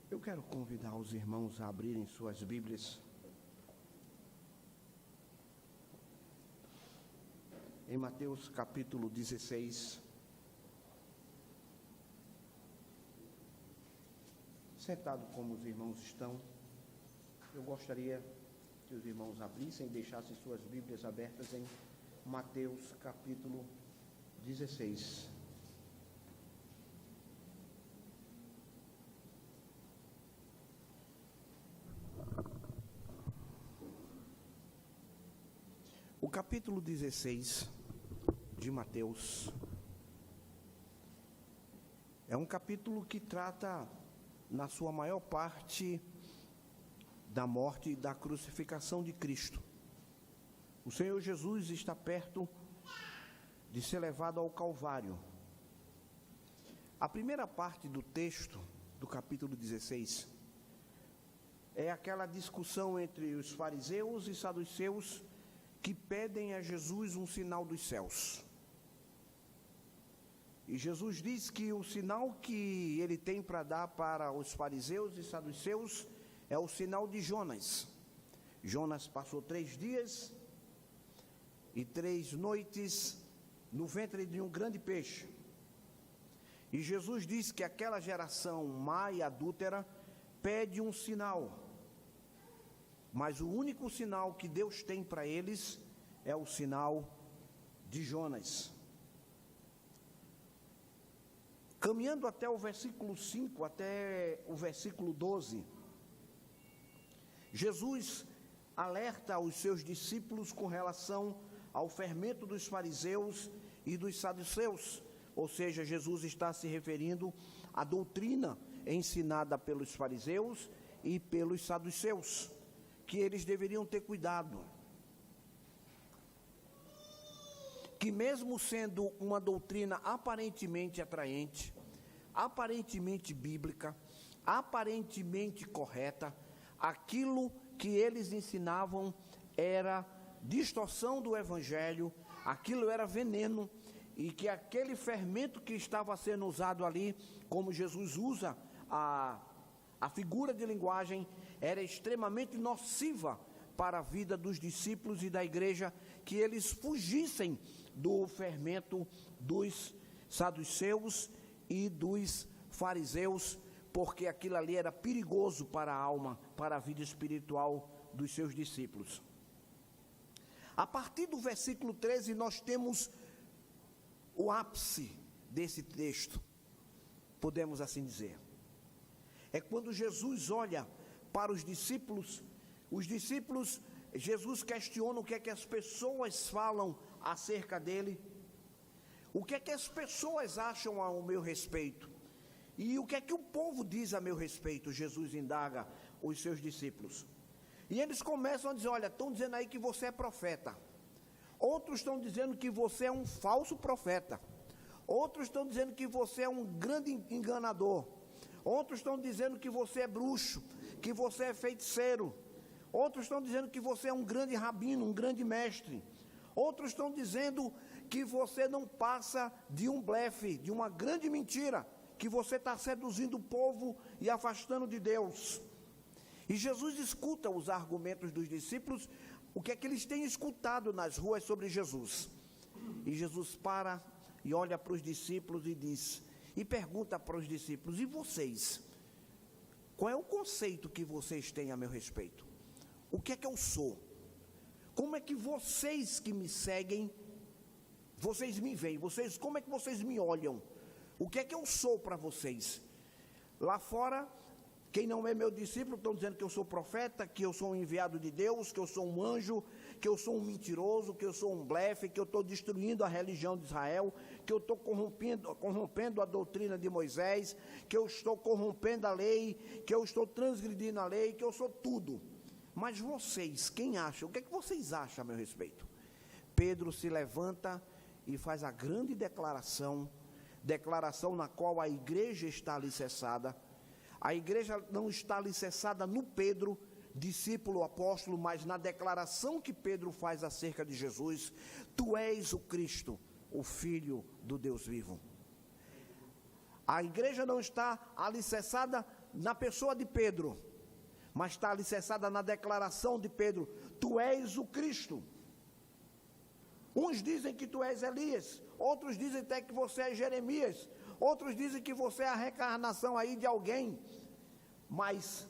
Eu quero convidar os irmãos a abrirem suas Bíblias em Mateus capítulo 16. Sentado como os irmãos estão, eu gostaria que os irmãos abrissem e deixassem suas Bíblias abertas em Mateus capítulo 16. O capítulo 16 de Mateus é um capítulo que trata, na sua maior parte, da morte e da crucificação de Cristo. O Senhor Jesus está perto de ser levado ao Calvário. A primeira parte do texto, do capítulo 16, é aquela discussão entre os fariseus e saduceus que pedem a Jesus um sinal dos céus. E Jesus diz que o sinal que ele tem para dar para os fariseus e saduceus é o sinal de Jonas. Jonas passou 3 dias e 3 noites no ventre de um grande peixe. E Jesus diz que aquela geração má e adúltera pede um sinal. Mas o único sinal que Deus tem para eles é o sinal de Jonas. Caminhando até o versículo 5, até o versículo 12, Jesus alerta os seus discípulos com relação ao fermento dos fariseus e dos saduceus. Ou seja, Jesus está se referindo à doutrina ensinada pelos fariseus e pelos saduceus, que eles deveriam ter cuidado. Que mesmo sendo uma doutrina aparentemente atraente, aparentemente bíblica, aparentemente correta, aquilo que eles ensinavam era distorção do Evangelho, aquilo era veneno, e que aquele fermento que estava sendo usado ali, como Jesus usa a figura de linguagem, era extremamente nociva para a vida dos discípulos e da igreja, que eles fugissem do fermento dos saduceus e dos fariseus, porque aquilo ali era perigoso para a alma, para a vida espiritual dos seus discípulos. A partir do versículo 13, nós temos o ápice desse texto, podemos assim dizer. É quando Jesus olha para os discípulos, Jesus questiona o que é que as pessoas falam acerca dele, o que é que as pessoas acham ao meu respeito, e o que é que o povo diz a meu respeito. Jesus indaga os seus discípulos, e eles começam a dizer: olha, estão dizendo aí que você é profeta, outros estão dizendo que você é um falso profeta, outros estão dizendo que você é um grande enganador, outros estão dizendo que você é bruxo, que você é feiticeiro, outros estão dizendo que você é um grande rabino, um grande mestre, outros estão dizendo que você não passa de um blefe, de uma grande mentira, que você está seduzindo o povo e afastando de Deus. E Jesus escuta os argumentos dos discípulos, o que é que eles têm escutado nas ruas sobre Jesus. E Jesus para e olha para os discípulos e diz, e pergunta para os discípulos: e vocês? Qual é o conceito que vocês têm a meu respeito? O que é que eu sou? Como é que vocês que me seguem, vocês me veem? Como é que vocês me olham? O que é que eu sou para vocês? Lá fora, quem não é meu discípulo estão dizendo que eu sou profeta, que eu sou um enviado de Deus, que eu sou um anjo, que eu sou um mentiroso, que eu sou um blefe, que eu estou destruindo a religião de Israel, que eu estou corrompendo a doutrina de Moisés, que eu estou corrompendo a lei, que eu estou transgredindo a lei, que eu sou tudo. Mas vocês, quem acham? O que é que vocês acham a meu respeito? Pedro se levanta e faz a grande declaração na qual a igreja está alicerçada. A igreja não está alicerçada no Pedro, discípulo apóstolo, mas na declaração que Pedro faz acerca de Jesus: tu és o Cristo, o Filho do Deus vivo. A igreja não está alicerçada na pessoa de Pedro, mas está alicerçada na declaração de Pedro: tu és o Cristo. Uns dizem que tu és Elias, outros dizem até que você é Jeremias, outros dizem que você é a reencarnação aí de alguém, mas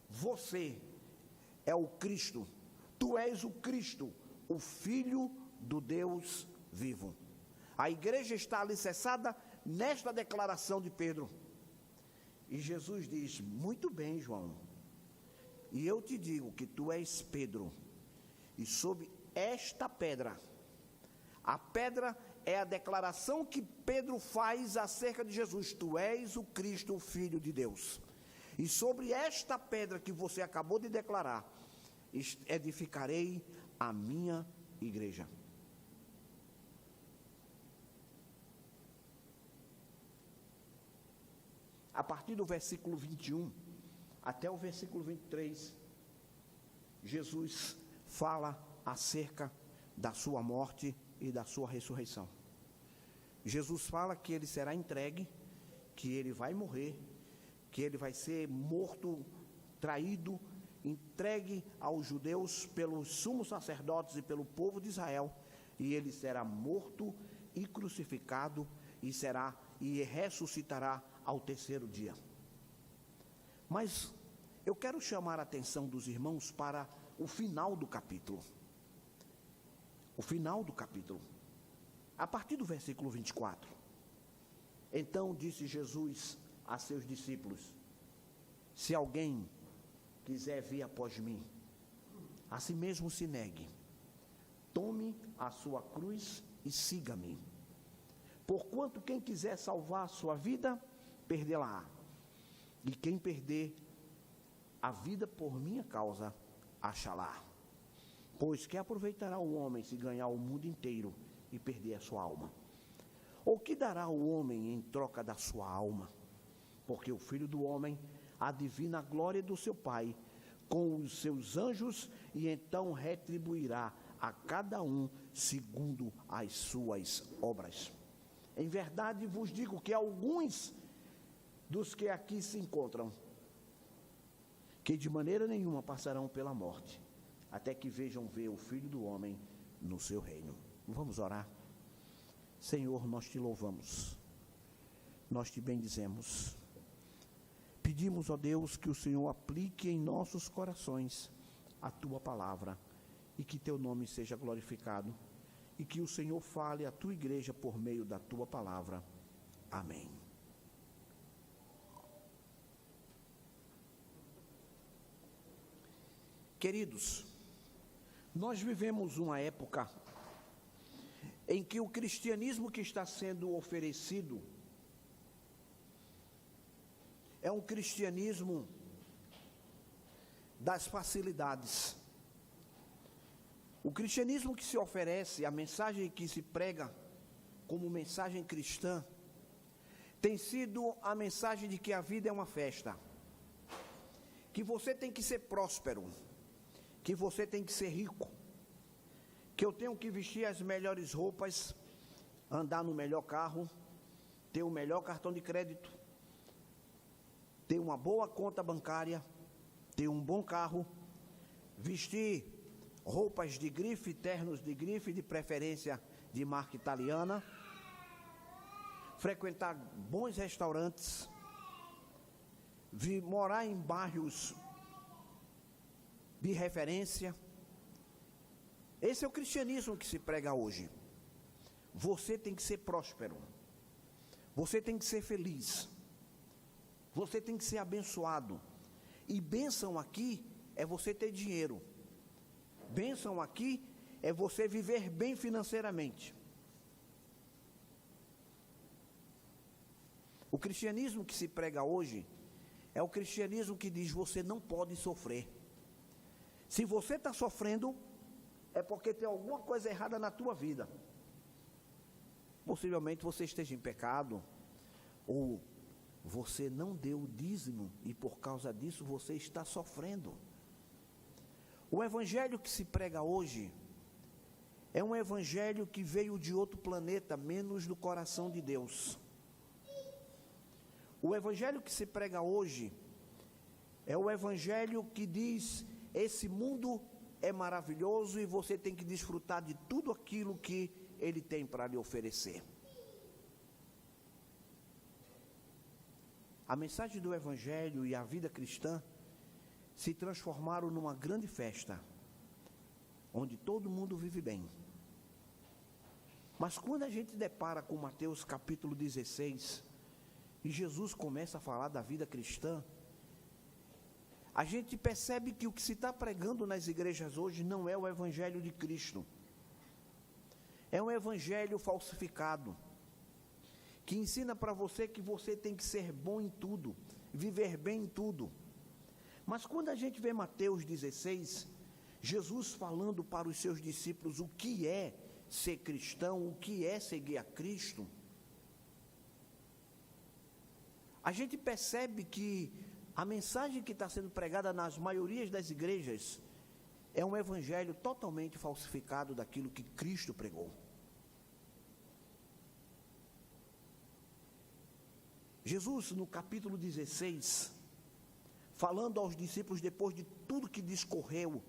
você é o Cristo, tu és o Cristo, o Filho do Deus vivo. A igreja está alicerçada nesta declaração de Pedro. E Jesus diz: muito bem, João, e eu te digo que tu és Pedro, e sobre esta pedra, a pedra é a declaração que Pedro faz acerca de Jesus: tu és o Cristo, o Filho de Deus. E sobre esta pedra que você acabou de declarar, edificarei a minha igreja. A partir do versículo 21 até o versículo 23, Jesus fala acerca da sua morte e da sua ressurreição. Jesus fala que ele será entregue, que ele vai morrer, que ele vai ser morto, traído, entregue aos judeus pelos sumos sacerdotes e pelo povo de Israel, e ele será morto e crucificado e ressuscitará ao terceiro dia. Mas eu quero chamar a atenção dos irmãos para o final do capítulo. O final do capítulo, a partir do versículo 24. Então disse Jesus a seus discípulos: se alguém quiser vir após mim, a si mesmo se negue, tome a sua cruz e siga-me. Porquanto quem quiser salvar a sua vida, perdê-la-á. E quem perder a vida por minha causa, achá-la. Pois que aproveitará o homem se ganhar o mundo inteiro e perder a sua alma? Ou que dará o homem em troca da sua alma? Porque o Filho do Homem adivina a glória do seu Pai com os seus anjos, e então retribuirá a cada um segundo as suas obras. Em verdade vos digo que alguns dos que aqui se encontram, que de maneira nenhuma passarão pela morte, até que vejam ver o Filho do Homem no seu reino. Vamos orar. Senhor, nós te louvamos, nós te bendizemos. Pedimos, ó Deus, que o Senhor aplique em nossos corações a tua palavra, e que teu nome seja glorificado, e que o Senhor fale à tua igreja por meio da tua palavra. Amém. Queridos, nós vivemos uma época em que o cristianismo que está sendo oferecido é um cristianismo das facilidades. O cristianismo que se oferece, a mensagem que se prega como mensagem cristã, tem sido a mensagem de que a vida é uma festa, que você tem que ser próspero, que você tem que ser rico, que eu tenho que vestir as melhores roupas, andar no melhor carro, ter o melhor cartão de crédito, ter uma boa conta bancária, ter um bom carro, vestir roupas de grife, ternos de grife, de preferência de marca italiana, frequentar bons restaurantes, morar em bairros de referência. Esse é o cristianismo que se prega hoje. Você tem que ser próspero, você tem que ser feliz, você tem que ser abençoado. E bênção aqui é você ter dinheiro, bênção aqui é você viver bem financeiramente. O cristianismo que se prega hoje é o cristianismo que diz: você não pode sofrer. Se você está sofrendo, é porque tem alguma coisa errada na tua vida. Possivelmente você esteja em pecado, ou você não deu o dízimo e por causa disso você está sofrendo. O evangelho que se prega hoje é um evangelho que veio de outro planeta, menos do coração de Deus. O evangelho que se prega hoje É o evangelho que diz: esse mundo é maravilhoso e você tem que desfrutar de tudo aquilo que ele tem para lhe oferecer. A mensagem do evangelho e a vida cristã se transformaram numa grande festa, onde todo mundo vive bem. Mas quando a gente depara com Mateus capítulo 16, e Jesus começa a falar da vida cristã, a gente percebe que o que se está pregando nas igrejas hoje não é o evangelho de Cristo. É um evangelho falsificado, que ensina para você que você tem que ser bom em tudo, viver bem em tudo. Mas quando a gente vê Mateus 16, Jesus falando para os seus discípulos o que é ser cristão, o que é seguir a Cristo, a gente percebe que a mensagem que está sendo pregada nas maiorias das igrejas é um evangelho totalmente falsificado daquilo que Cristo pregou. Jesus, no capítulo 16, falando aos discípulos depois de tudo que discorreu,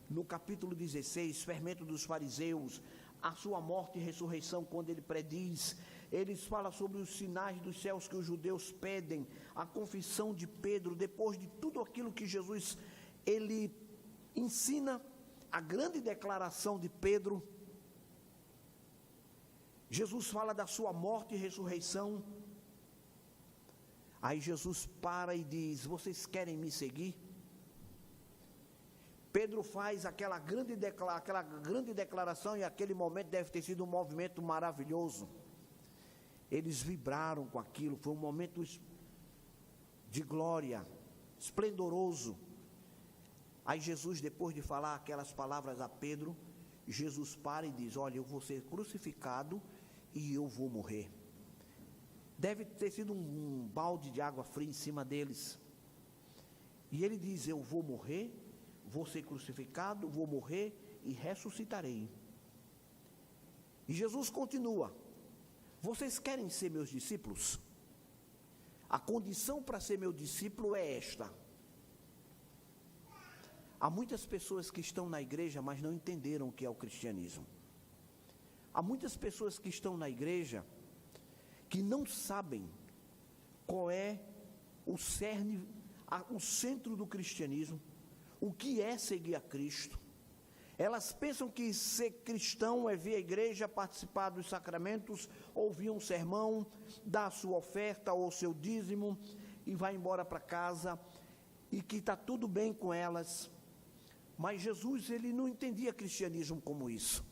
no capítulo 16, fermento dos fariseus, a sua morte e ressurreição, quando ele prediz, eles falam sobre os sinais dos céus que os judeus pedem, a confissão de Pedro, depois de tudo aquilo que Jesus, ele ensina, a grande declaração de Pedro. Jesus fala da sua morte e ressurreição. Aí Jesus para e diz: vocês querem me seguir? Pedro faz aquela grande declaração, e aquele momento deve ter sido um movimento maravilhoso. Eles vibraram com aquilo, foi um momento de glória, esplendoroso. Aí Jesus, depois de falar aquelas palavras a Pedro, Jesus para e diz: olha, eu vou ser crucificado e eu vou morrer. Deve ter sido um balde de água fria em cima deles. E ele diz: eu vou morrer, vou ser crucificado, vou morrer e ressuscitarei. E Jesus continua: vocês querem ser meus discípulos? A condição para ser meu discípulo é esta. Há muitas pessoas que estão na igreja, mas não entenderam o que é o cristianismo. Há muitas pessoas que estão na igreja que não sabem qual é o cerne, o centro do cristianismo, o que é seguir a Cristo. Elas pensam que ser cristão é vir à igreja, participar dos sacramentos, ouvir um sermão, dar a sua oferta ou seu dízimo e vai embora para casa, e que está tudo bem com elas. Mas Jesus, ele não entendia cristianismo como isso.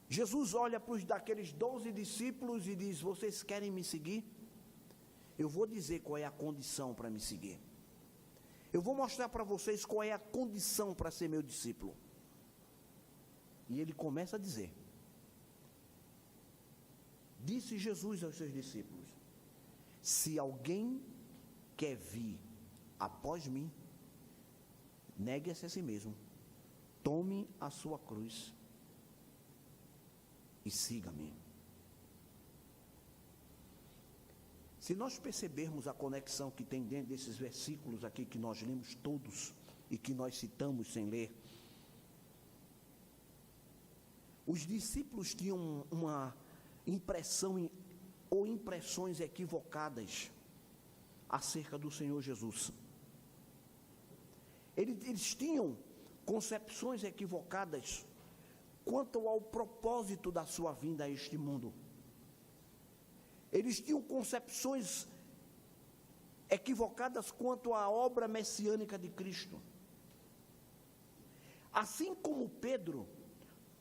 Jesus olha para daqueles 12 discípulos e diz: vocês querem me seguir? Eu vou dizer qual é a condição para me seguir. Eu vou mostrar para vocês qual é a condição para ser meu discípulo. E ele começa a dizer: disse Jesus aos seus discípulos: se alguém quer vir após mim, negue-se a si mesmo, tome a sua cruz e siga-me. Se nós percebermos a conexão que tem dentro desses versículos aqui que nós lemos todos e que nós citamos sem ler, os discípulos tinham uma impressão ou impressões equivocadas acerca do Senhor Jesus. Eles tinham concepções equivocadas quanto ao propósito da sua vinda a este mundo. Eles tinham concepções equivocadas quanto à obra messiânica de Cristo. Assim como Pedro,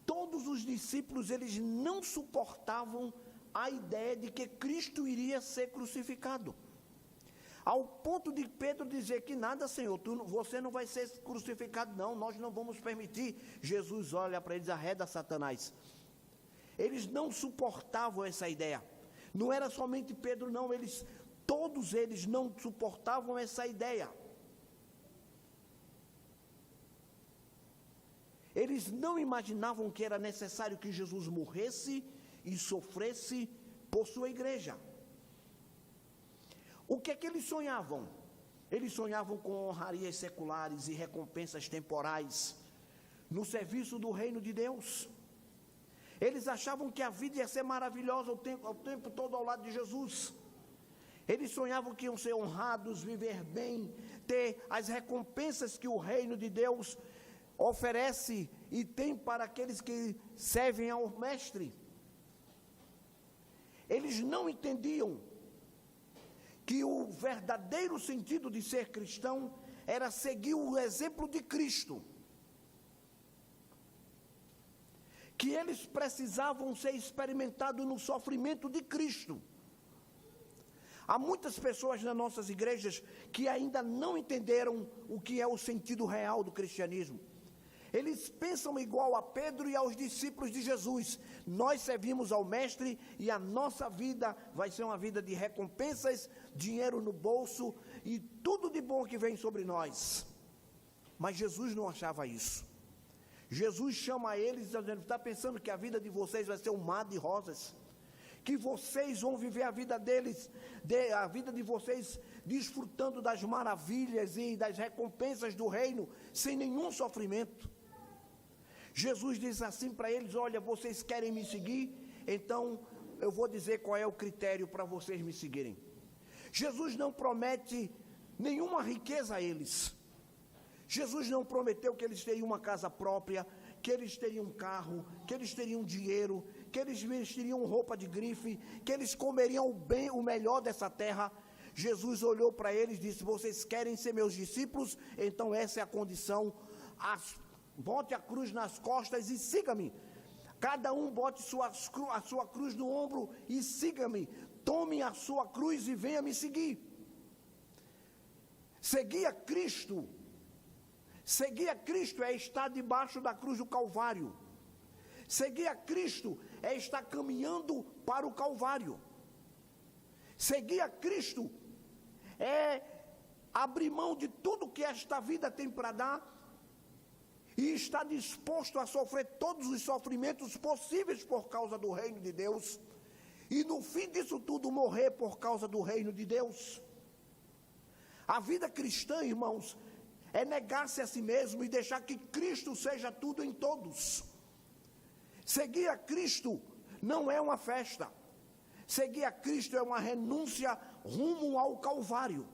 todos os discípulos, eles não suportavam a ideia de que Cristo iria ser crucificado. Ao ponto de Pedro dizer que nada, Senhor, você não vai ser crucificado não, nós não vamos permitir. Jesus olha para eles: arreda Satanás. Eles não suportavam essa ideia. Não era somente Pedro não, todos eles não suportavam essa ideia. Eles não imaginavam que era necessário que Jesus morresse e sofresse por sua igreja. O que é que eles sonhavam? Eles sonhavam com honrarias seculares e recompensas temporais no serviço do reino de Deus. Eles achavam que a vida ia ser maravilhosa o tempo todo ao lado de Jesus. Eles sonhavam que iam ser honrados, viver bem, ter as recompensas que o reino de Deus oferece e tem para aqueles que servem ao Mestre. Eles não entendiam que o verdadeiro sentido de ser cristão era seguir o exemplo de Cristo. Que eles precisavam ser experimentados no sofrimento de Cristo. Há muitas pessoas nas nossas igrejas que ainda não entenderam o que é o sentido real do cristianismo. Eles pensam igual a Pedro e aos discípulos de Jesus. Nós servimos ao Mestre e a nossa vida vai ser uma vida de recompensas, dinheiro no bolso e tudo de bom que vem sobre nós. Mas Jesus não achava isso. Jesus chama eles dizendo: está pensando que a vida de vocês vai ser um mar de rosas? Que vocês vão viver a vida deles, a vida de vocês desfrutando das maravilhas e das recompensas do reino, sem nenhum sofrimento? Jesus diz assim para eles: olha, vocês querem me seguir? Então eu vou dizer qual é o critério para vocês me seguirem. Jesus não promete nenhuma riqueza a eles. Jesus não prometeu que eles teriam uma casa própria, que eles teriam um carro, que eles teriam dinheiro, que eles vestiriam roupa de grife, que eles comeriam o melhor dessa terra. Jesus olhou para eles e disse: vocês querem ser meus discípulos? Então essa é a condição. Bote a cruz nas costas e siga-me. Cada um bote a sua cruz no ombro e siga-me. Tome a sua cruz e venha me seguir. Seguir a Cristo é estar debaixo da cruz do Calvário. Seguir a Cristo é estar caminhando para o Calvário. Seguir a Cristo é abrir mão de tudo que esta vida tem para dar e estar disposto a sofrer todos os sofrimentos possíveis por causa do reino de Deus, e no fim disso tudo morrer por causa do reino de Deus. A vida cristã, irmãos, é negar-se a si mesmo e deixar que Cristo seja tudo em todos. Seguir a Cristo não é uma festa. Seguir a Cristo é uma renúncia rumo ao Calvário.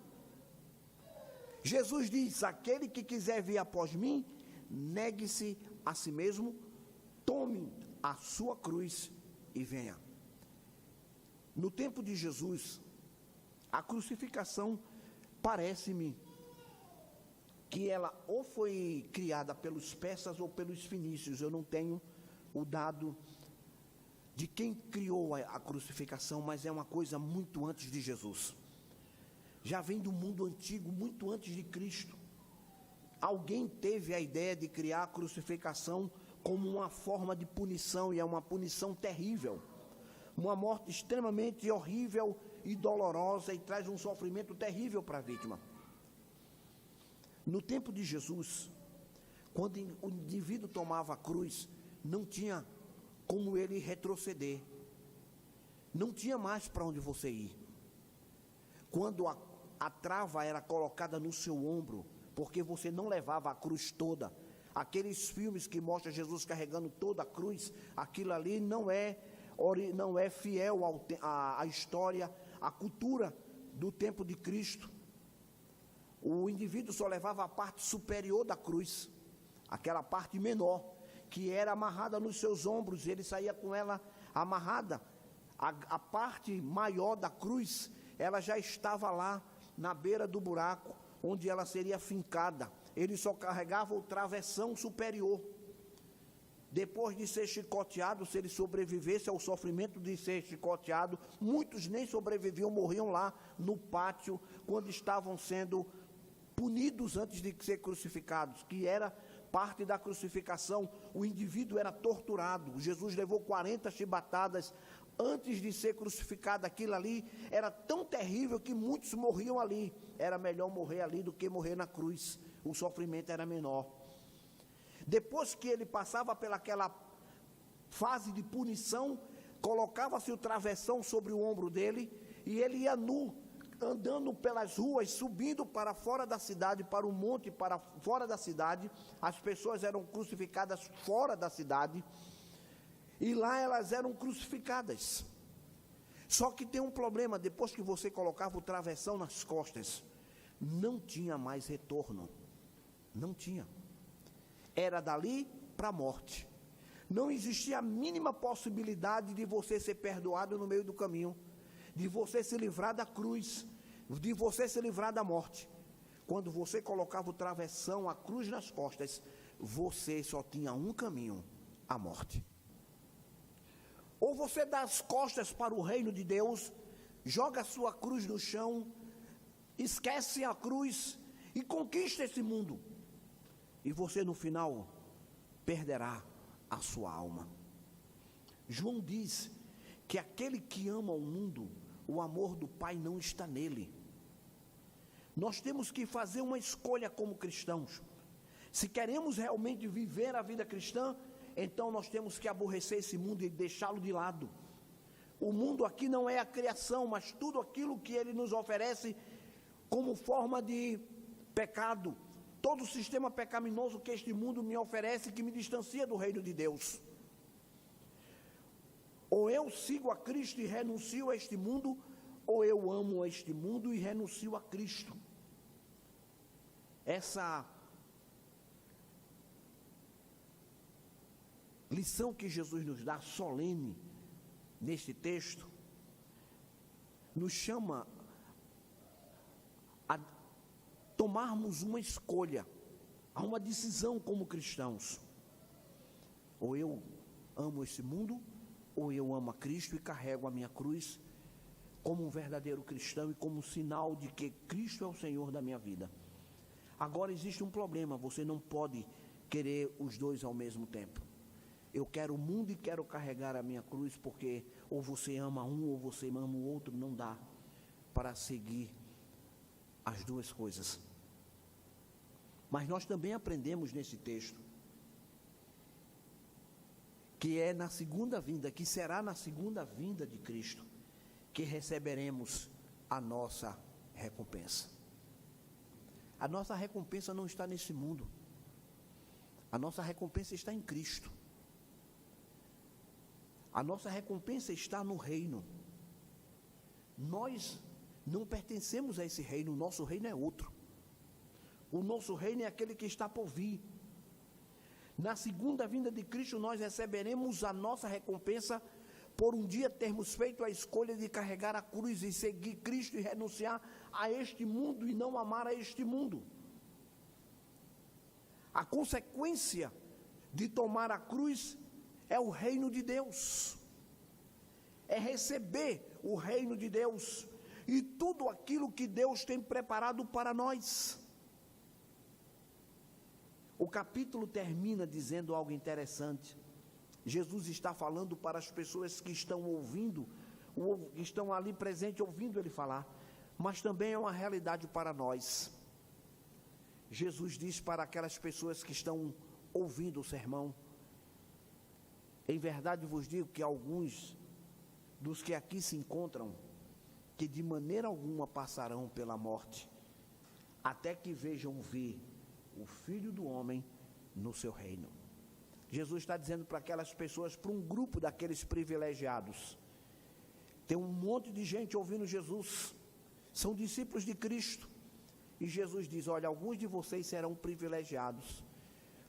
Jesus diz: aquele que quiser vir após mim, negue-se a si mesmo, tome a sua cruz e venha. No tempo de Jesus, a crucificação, parece-me que ela ou foi criada pelos persas ou pelos fenícios. Eu não tenho o dado de quem criou a crucificação, mas é uma coisa muito antes de Jesus. Já vem do mundo antigo, muito antes de Cristo. Alguém teve a ideia de criar a crucificação como uma forma de punição, e é uma punição terrível. Uma morte extremamente horrível e dolorosa, e traz um sofrimento terrível para a vítima. No tempo de Jesus, quando o indivíduo tomava a cruz, não tinha como ele retroceder. Não tinha mais para onde você ir. Quando a trava era colocada no seu ombro, porque você não levava a cruz toda. Aqueles filmes que mostram Jesus carregando toda a cruz, aquilo ali não é fiel à história, à cultura do tempo de Cristo. O indivíduo só levava a parte superior da cruz, aquela parte menor, que era amarrada nos seus ombros, ele saía com ela amarrada. A parte maior da cruz, ela já estava lá, na beira do buraco, onde ela seria fincada. Ele só carregava o travessão superior. Depois de ser chicoteado, se ele sobrevivesse ao sofrimento de ser chicoteado, muitos nem sobreviviam, morriam lá no pátio, quando estavam sendo punidos antes de ser crucificados, que era parte da crucificação. O indivíduo era torturado. Jesus levou 40 chibatadas antes de ser crucificado. Aquilo ali era tão terrível que muitos morriam ali. Era melhor morrer ali do que morrer na cruz. O sofrimento era menor. Depois que ele passava pelaquela fase de punição, colocava-se o travessão sobre o ombro dele e ele ia nu, andando pelas ruas, subindo para fora da cidade, para o monte, para fora da cidade. As pessoas eram crucificadas fora da cidade, e lá elas eram crucificadas. Só que tem um problema: depois que você colocava o travessão nas costas, não tinha mais retorno. Não tinha. Era dali para a morte. Não existia a mínima possibilidade de você ser perdoado no meio do caminho, de você se livrar da cruz, de você se livrar da morte. Quando você colocava o travessão, a cruz nas costas, você só tinha um caminho: a morte. Ou você dá as costas para o reino de Deus, joga a sua cruz no chão, esquece a cruz e conquista esse mundo, e você no final perderá a sua alma. João diz que aquele que ama o mundo, o amor do Pai não está nele. Nós temos que fazer uma escolha como cristãos. Se queremos realmente viver a vida cristã, então nós temos que aborrecer esse mundo e deixá-lo de lado. O mundo aqui não é a criação, mas tudo aquilo que ele nos oferece como forma de pecado, todo o sistema pecaminoso que este mundo me oferece, que me distancia do reino de Deus. Ou eu sigo a Cristo e renuncio a este mundo, ou eu amo este mundo e renuncio a Cristo. Essa lição que Jesus nos dá, solene, neste texto, nos chama a tomarmos uma escolha, a uma decisão como cristãos. Ou eu amo esse mundo, ou eu amo a Cristo e carrego a minha cruz como um verdadeiro cristão e como um sinal de que Cristo é o Senhor da minha vida. Agora existe um problema: você não pode querer os dois ao mesmo tempo. Eu quero o mundo e quero carregar a minha cruz, porque ou você ama um ou você ama o outro. Não dá para seguir as duas coisas. Mas nós também aprendemos nesse texto que é na segunda vinda, que será na segunda vinda de Cristo, que receberemos a nossa recompensa. A nossa recompensa não está nesse mundo. A nossa recompensa está em Cristo. A nossa recompensa está no reino. Nós não pertencemos a esse reino, o nosso reino é outro. O nosso reino é aquele que está por vir. Na segunda vinda de Cristo, nós receberemos a nossa recompensa por um dia termos feito a escolha de carregar a cruz e seguir Cristo e renunciar a este mundo e não amar a este mundo. A consequência de tomar a cruz é o reino de Deus, é receber o reino de Deus e tudo aquilo que Deus tem preparado para nós. O capítulo termina dizendo algo interessante. Jesus está falando para as pessoas que estão ouvindo, que estão ali presentes ouvindo ele falar, mas também é uma realidade para nós. Jesus diz para aquelas pessoas que estão ouvindo o sermão: em verdade vos digo que alguns dos que aqui se encontram, que de maneira alguma passarão pela morte, até que vejam vir o Filho do Homem no seu reino. Jesus está dizendo para aquelas pessoas, para um grupo daqueles privilegiados. Tem um monte de gente ouvindo Jesus, são discípulos de Cristo, e Jesus diz: olha, alguns de vocês serão privilegiados,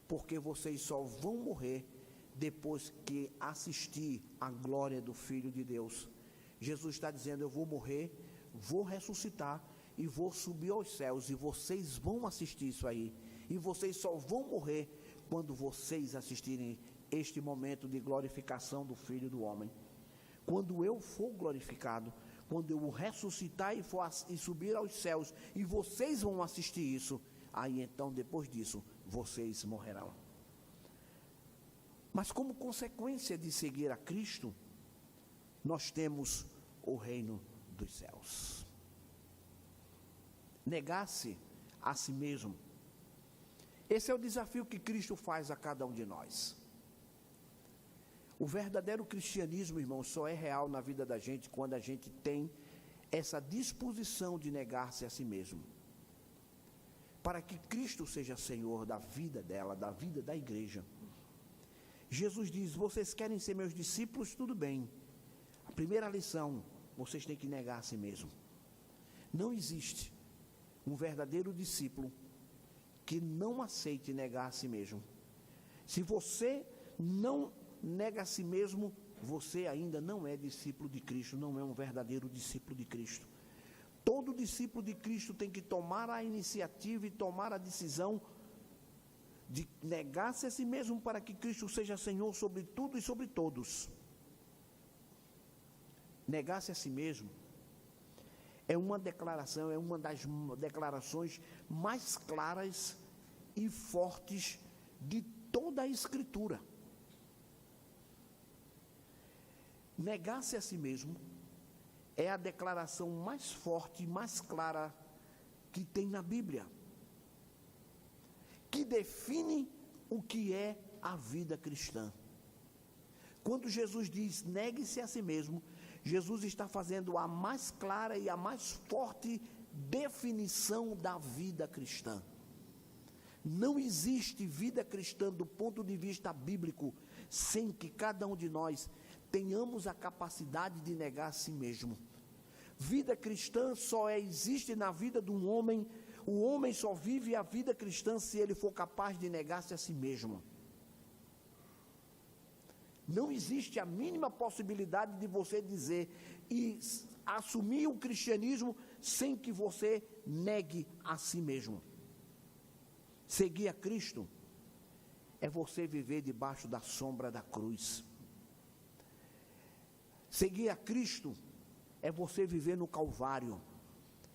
porque vocês só vão morrer depois que assistir à glória do Filho de Deus. Jesus está dizendo: eu vou morrer, vou ressuscitar e vou subir aos céus, e vocês vão assistir isso aí, e vocês só vão morrer quando vocês assistirem este momento de glorificação do Filho do Homem. Quando eu for glorificado, quando eu ressuscitar e subir aos céus, e vocês vão assistir isso, aí então depois disso vocês morrerão. Mas como consequência de seguir a Cristo, nós temos o reino dos céus. Negar-se a si mesmo. Esse é o desafio que Cristo faz a cada um de nós. O verdadeiro cristianismo, irmão, só é real na vida da gente quando a gente tem essa disposição de negar-se a si mesmo, para que Cristo seja Senhor da vida dela, da vida da igreja. Jesus diz: vocês querem ser meus discípulos? Tudo bem. A primeira lição, vocês têm que negar a si mesmo. Não existe um verdadeiro discípulo que não aceite negar a si mesmo. Se você não nega a si mesmo, você ainda não é discípulo de Cristo, não é um verdadeiro discípulo de Cristo. Todo discípulo de Cristo tem que tomar a iniciativa e tomar a decisão de negar-se a si mesmo para que Cristo seja Senhor sobre tudo e sobre todos. Negar-se a si mesmo é uma declaração, é uma das declarações mais claras e fortes de toda a Escritura. Negar-se a si mesmo é a declaração mais forte e mais clara que tem na Bíblia, que define o que é a vida cristã. Quando Jesus diz negue-se a si mesmo, Jesus está fazendo a mais clara e a mais forte definição da vida cristã. Não existe vida cristã do ponto de vista bíblico sem que cada um de nós tenhamos a capacidade de negar a si mesmo. Vida cristã só existe na vida de um homem. O homem só vive a vida cristã se ele for capaz de negar-se a si mesmo. Não existe a mínima possibilidade de você dizer e assumir o cristianismo sem que você negue a si mesmo. Seguir a Cristo é você viver debaixo da sombra da cruz. Seguir a Cristo é você viver no Calvário.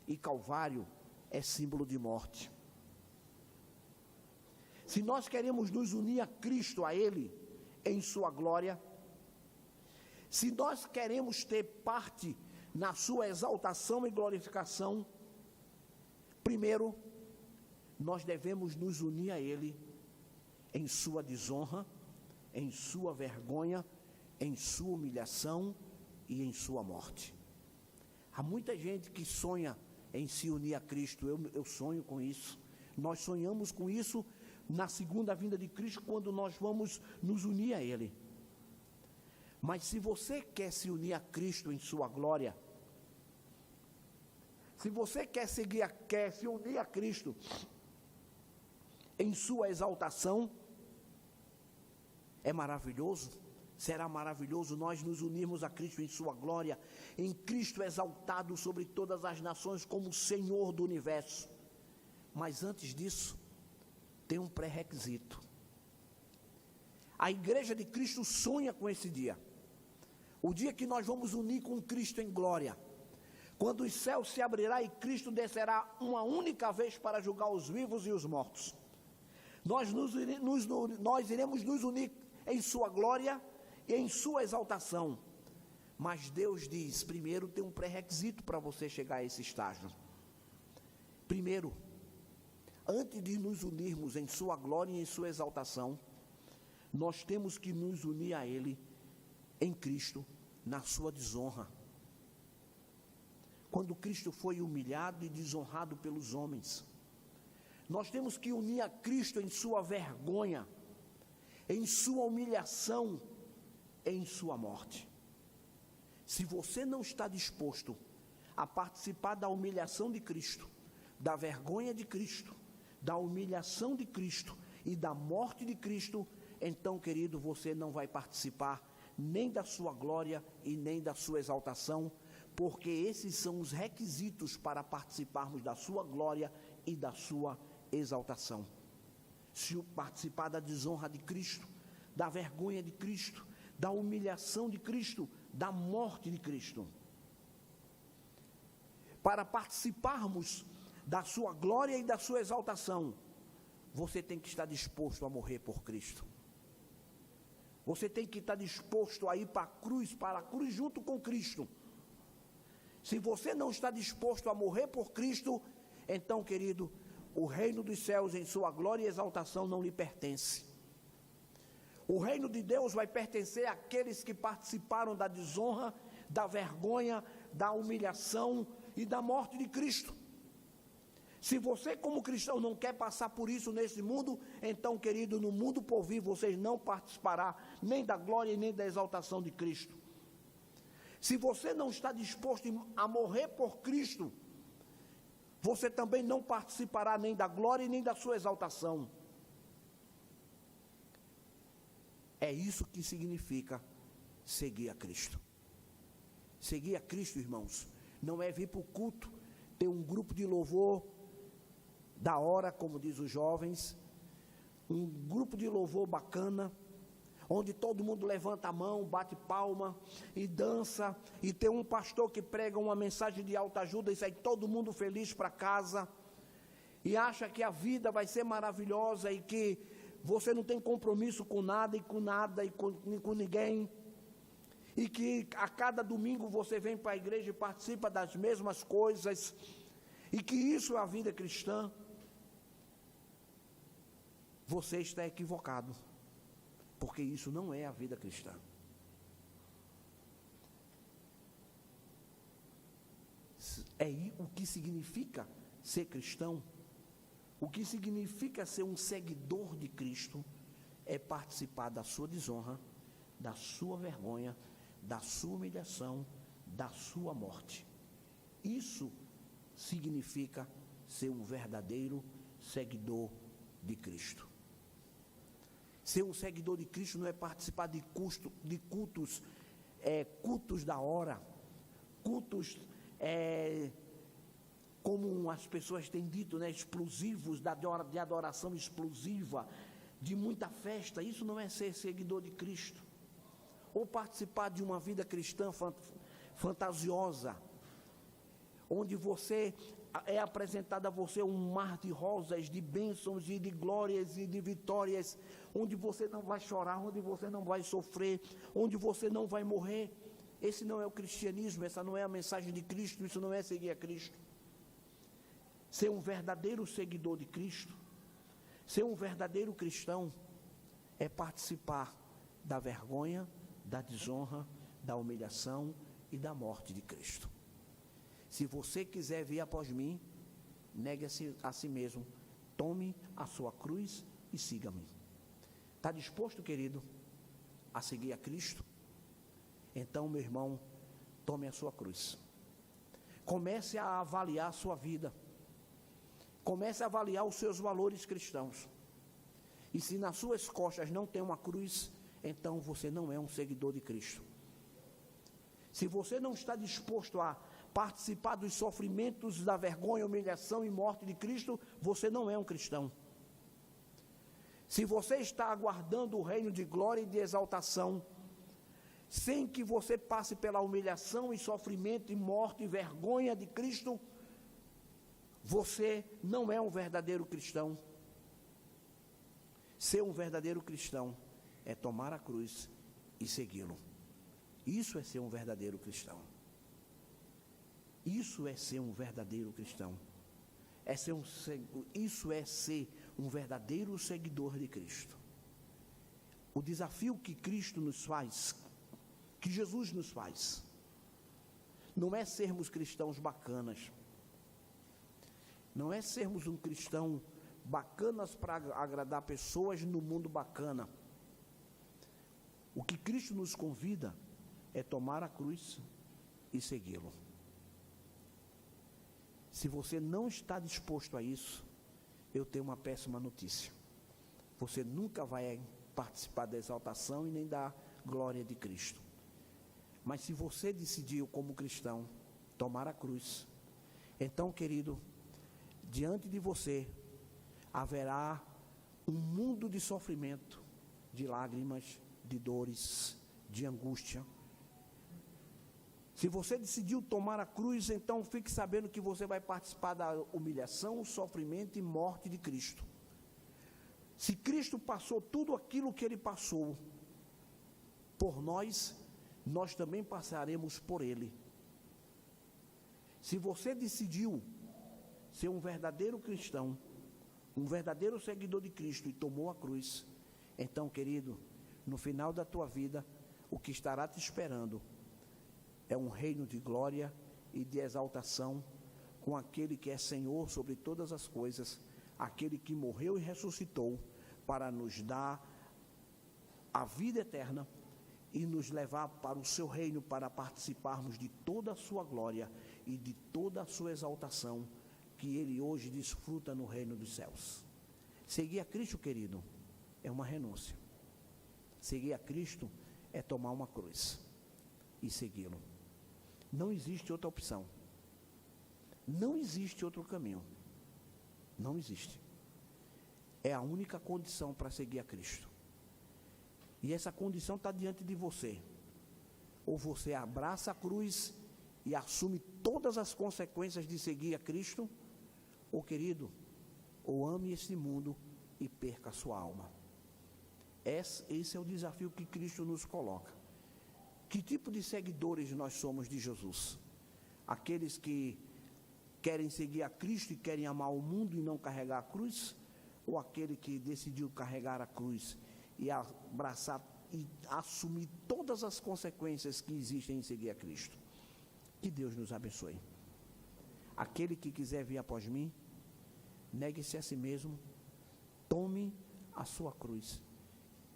E Calvário é símbolo de morte. Se nós queremos nos unir a Cristo, a Ele, em sua glória, se nós queremos ter parte na sua exaltação e glorificação, primeiro, nós devemos nos unir a Ele em sua desonra, em sua vergonha, em sua humilhação e em sua morte. Há muita gente que sonha em se unir a Cristo. Eu sonho com isso. Nós sonhamos com isso na segunda vinda de Cristo, quando nós vamos nos unir a Ele. Mas se você quer se unir a Cristo em sua glória, se você quer se unir a Cristo em sua exaltação, é maravilhoso. Será maravilhoso nós nos unirmos a Cristo em sua glória, em Cristo exaltado sobre todas as nações como Senhor do universo. Mas antes disso, tem um pré-requisito. A igreja de Cristo sonha com esse dia. O dia que nós vamos unir com Cristo em glória. Quando os céus se abrirá e Cristo descerá uma única vez para julgar os vivos e os mortos. Nós iremos nos unir em sua glória e em sua exaltação. Mas Deus diz, primeiro tem um pré-requisito para você chegar a esse estágio. Primeiro, antes de nos unirmos em sua glória e em sua exaltação, nós temos que nos unir a Ele em Cristo, na sua desonra. Quando Cristo foi humilhado e desonrado pelos homens, nós temos que unir a Cristo em sua vergonha, em sua humilhação, em sua morte. Se você não está disposto a participar da humilhação de Cristo, da vergonha de Cristo, da humilhação de Cristo e da morte de Cristo, então, querido, você não vai participar nem da sua glória e nem da sua exaltação, porque esses são os requisitos para participarmos da sua glória e da sua exaltação. Se participar da desonra de Cristo, da vergonha de Cristo, da humilhação de Cristo, da morte de Cristo. Para participarmos da sua glória e da sua exaltação, você tem que estar disposto a morrer por Cristo. Você tem que estar disposto a ir para a cruz junto com Cristo. Se você não está disposto a morrer por Cristo, então, querido, o reino dos céus em sua glória e exaltação não lhe pertence. O reino de Deus vai pertencer àqueles que participaram da desonra, da vergonha, da humilhação e da morte de Cristo. Se você, como cristão, não quer passar por isso nesse mundo, então, querido, no mundo por vir, vocês não participará nem da glória e nem da exaltação de Cristo. Se você não está disposto a morrer por Cristo, você também não participará nem da glória e nem da sua exaltação. É isso que significa seguir a Cristo. Seguir a Cristo, irmãos, não é vir para o culto, ter um grupo de louvor da hora, como diz os jovens, um grupo de louvor bacana, onde todo mundo levanta a mão, bate palma e dança, e tem um pastor que prega uma mensagem de autoajuda e sai todo mundo feliz para casa, e acha que a vida vai ser maravilhosa e que você não tem compromisso com nada e com ninguém, e que a cada domingo você vem para a igreja e participa das mesmas coisas, e que isso é a vida cristã. Você está equivocado, porque isso não é a vida cristã. É o que significa ser cristão, o que significa ser um seguidor de Cristo, é participar da sua desonra, da sua vergonha, da sua humilhação, da sua morte. Isso significa ser um verdadeiro seguidor de Cristo. Ser um seguidor de Cristo não é participar de cultos da hora, cultos, como as pessoas têm dito, né, explosivos, de adoração explosiva, de muita festa. Isso não é ser seguidor de Cristo. Ou participar de uma vida cristã fantasiosa, onde você é apresentado a você um mar de rosas, de bênçãos e de glórias e de vitórias, onde você não vai chorar, onde você não vai sofrer, onde você não vai morrer. Esse não é o cristianismo, essa não é a mensagem de Cristo, isso não é seguir a Cristo. Ser um verdadeiro seguidor de Cristo, ser um verdadeiro cristão, é participar da vergonha, da desonra, da humilhação e da morte de Cristo. Se você quiser vir após mim, negue-se a si mesmo, tome a sua cruz e siga-me. Está disposto, querido, a seguir a Cristo? Então, meu irmão, tome a sua cruz. Comece a avaliar a sua vida. Comece a avaliar os seus valores cristãos. E se nas suas costas não tem uma cruz, então você não é um seguidor de Cristo. Se você não está disposto a participar dos sofrimentos, da vergonha, humilhação e morte de Cristo, você não é um cristão. Se você está aguardando o reino de glória e de exaltação, sem que você passe pela humilhação e sofrimento e morte e vergonha de Cristo, você não é um verdadeiro cristão. Ser um verdadeiro cristão é tomar a cruz e segui-lo. Isso é ser um verdadeiro cristão. Isso é ser um verdadeiro cristão. Isso é ser um verdadeiro seguidor de Cristo. O desafio que Cristo nos faz, que Jesus nos faz, não é sermos cristãos bacanas. Não é sermos um cristão bacanas para agradar pessoas no mundo bacana. O que Cristo nos convida é tomar a cruz e segui-lo. Se você não está disposto a isso, eu tenho uma péssima notícia. Você nunca vai participar da exaltação e nem da glória de Cristo. Mas se você decidiu como cristão tomar a cruz, então, querido, diante de você haverá um mundo de sofrimento, de lágrimas, de dores, de angústia. Se você decidiu tomar a cruz, então fique sabendo que você vai participar da humilhação, sofrimento e morte de Cristo. Se Cristo passou tudo aquilo que Ele passou por nós, nós também passaremos por Ele. Se você decidiu ser um verdadeiro cristão, um verdadeiro seguidor de Cristo e tomou a cruz, então, querido, no final da tua vida, o que estará te esperando é um reino de glória e de exaltação com aquele que é Senhor sobre todas as coisas, aquele que morreu e ressuscitou para nos dar a vida eterna e nos levar para o seu reino, para participarmos de toda a sua glória e de toda a sua exaltação que ele hoje desfruta no reino dos céus. Seguir a Cristo, querido, é uma renúncia. Seguir a Cristo é tomar uma cruz e segui-lo. Não existe outra opção. Não existe outro caminho. Não existe. É a única condição para seguir a Cristo. E essa condição está diante de você. Ou você abraça a cruz e assume todas as consequências de seguir a Cristo, ou, querido, ou ame este mundo e perca a sua alma. Esse é o desafio que Cristo nos coloca. Que tipo de seguidores nós somos de Jesus? Aqueles que querem seguir a Cristo e querem amar o mundo e não carregar a cruz? Ou aquele que decidiu carregar a cruz e abraçar e assumir todas as consequências que existem em seguir a Cristo? Que Deus nos abençoe. Aquele que quiser vir após mim, negue-se a si mesmo, tome a sua cruz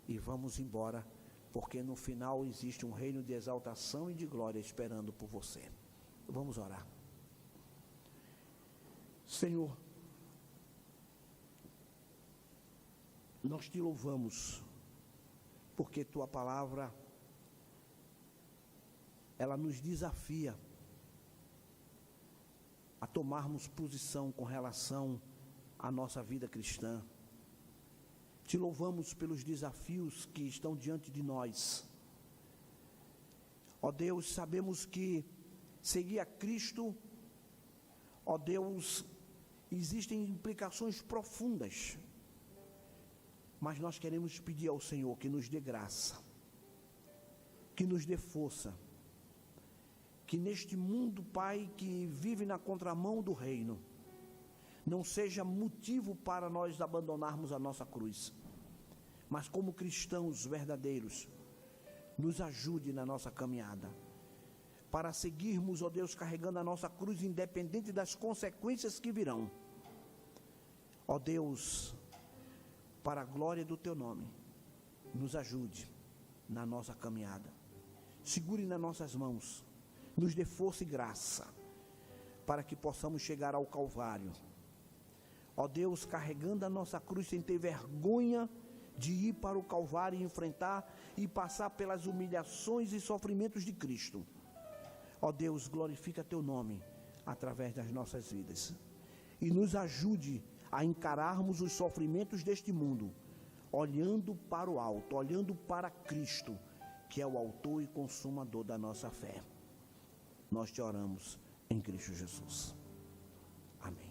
e vamos embora, porque no final existe um reino de exaltação e de glória esperando por você. Vamos orar. Senhor, nós te louvamos, porque tua palavra, ela nos desafia a tomarmos posição com relação à nossa vida cristã. Te louvamos pelos desafios que estão diante de nós. Ó Deus, sabemos que seguir a Cristo, ó Deus, existem implicações profundas, mas nós queremos pedir ao Senhor que nos dê graça, que nos dê força, que neste mundo, Pai, que vive na contramão do reino, não seja motivo para nós abandonarmos a nossa cruz, mas como cristãos verdadeiros, nos ajude na nossa caminhada, para seguirmos, ó Deus, carregando a nossa cruz, independente das consequências que virão. Ó Deus, para a glória do Teu nome, nos ajude na nossa caminhada, segure nas nossas mãos, nos dê força e graça, para que possamos chegar ao Calvário. Ó Deus, carregando a nossa cruz sem ter vergonha de ir para o Calvário e enfrentar e passar pelas humilhações e sofrimentos de Cristo. Ó Deus, glorifica Teu nome através das nossas vidas e nos ajude a encararmos os sofrimentos deste mundo, olhando para o alto, olhando para Cristo, que é o autor e consumador da nossa fé. Nós te oramos em Cristo Jesus. Amém.